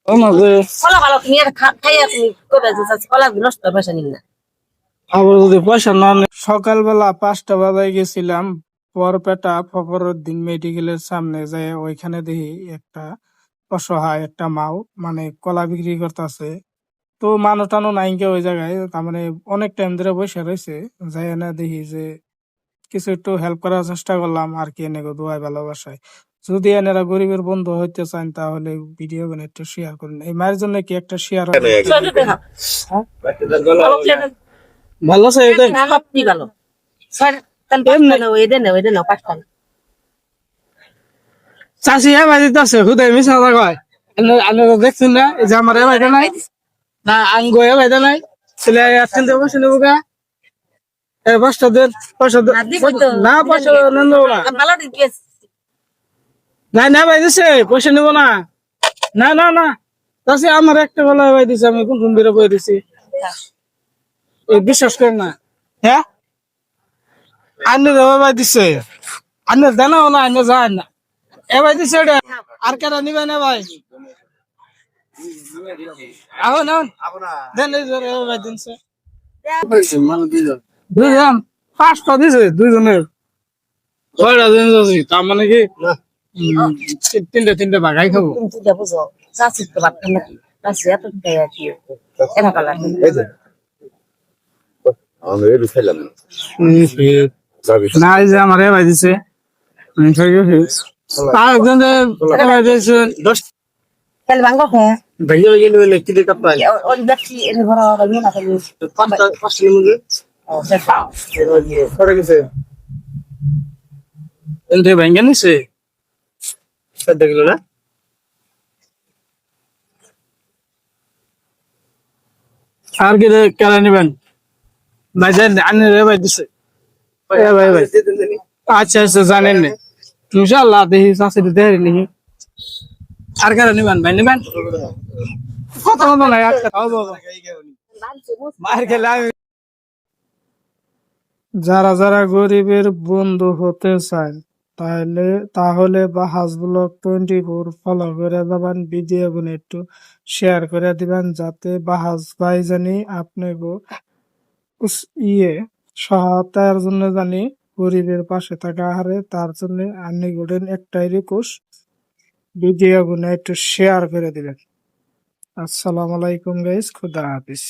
আমাদের কলা ভালো তুমি আর খাইয়া তুমি করে যাচ্ছি কলা নষ্ট পয়সা নিন না। আবার যদি পয়সা না সকালবেলা 5টা বাজায় গেছিলাম বরপেটা ফখরুদ্দিন মেডিকেলের সামনে যায়, ওইখানে দেখি একটা অসহায় একটা মাও মানে কলা বিক্রি করতেছে। তো মানুষ টানো নাই কে ওই জায়গায়, তার মানে অনেক টাইম ধরে বসে রয়েছে। যাই না দেখি যে কিছু একটু হেল্প করার চেষ্টা করলাম আর কি, এনেকে দোয়াই ভালোবাসায়। যদি এনারা গরিবের বন্ধু হইতে চান তাহলে ভিডিও বানিয়ে একটু শেয়ার করুন। এই মায়ের জন্য কি একটা শেয়ার হবে? ভালো আছে এটা সত্যি ভালো চাষি হ্যাঁ ভাই দিতেছে হুদাই মিশা কয়। আপনারা দেখছেন না এই যে আমার ভাইটা নাই না আঙ্গো ভাইটা নাই ছেলে কিনতে বসে নেবো গা। পাঁচটা দেন পয়সা না পয়সা নেন দেবো না না না ভাই দিছে পয়সা নেবো না না না না চাষি আমার একটা বেলা ভাই দিছে, আমি কোন বেরো বই দিছি বিশ্বাস করেন না। হ্যাঁ আন্য ভাই দিছে আন্য জানাও না আন্য যায় না এ ভাই দিছে ওটা আর কেটা নিবে না ভাই এখন দেন ভাই দিনছে দুইজন 5টা দিছে দুইজনের 6টা দিন যাচ্ছি তার মানে কি তিনটা ভাগাই খাবো। বুঝো চাষি তো পারতেন নাকি চাষি এত কি এরা কালা না এই যে আমার ভাই দিছে আরেকজন তাহলে ভাঙ্গ হ্যাঁ ভাইয়া গেলে কি দিতে পাই ওই ব্যক্তি এনে ভরা হবে না খালি 5টা মধ্যে ও সেটা করে গেছে এনতে ভাঙ্গা নিছে দেখলো না আর কি কেলা নিবেন ভাই জান আনে রে ভাই দিছে ভাই ভাই আচ্ছা আচ্ছা জানেন না ইনশাআল্লাহ দেখি চাষি দিতে নি আর কেলা নিবেন ভাই নিবেন কত মতো নাই একটা খাও বাবা মার খেলে যারা যারা গরিবের বন্ধু হতে চায় তাহলে বাহাজ ব্লগ 24 ফলো করে দেবেন, ভিডিও গুলো একটু শেয়ার করে দিবেন যাতে বাহাজ ভাই জানি আপনাকে ইয়ে সহায়তার জন্য জানি গরিবের পাশে থাকা হারে, তার জন্য আপনি গোটেন একটাই রিকোয়েস্ট ভিডিও গুলো একটু শেয়ার করে দিবেন। আসসালামু আলাইকুম গাইস, খুদা হাফিজ।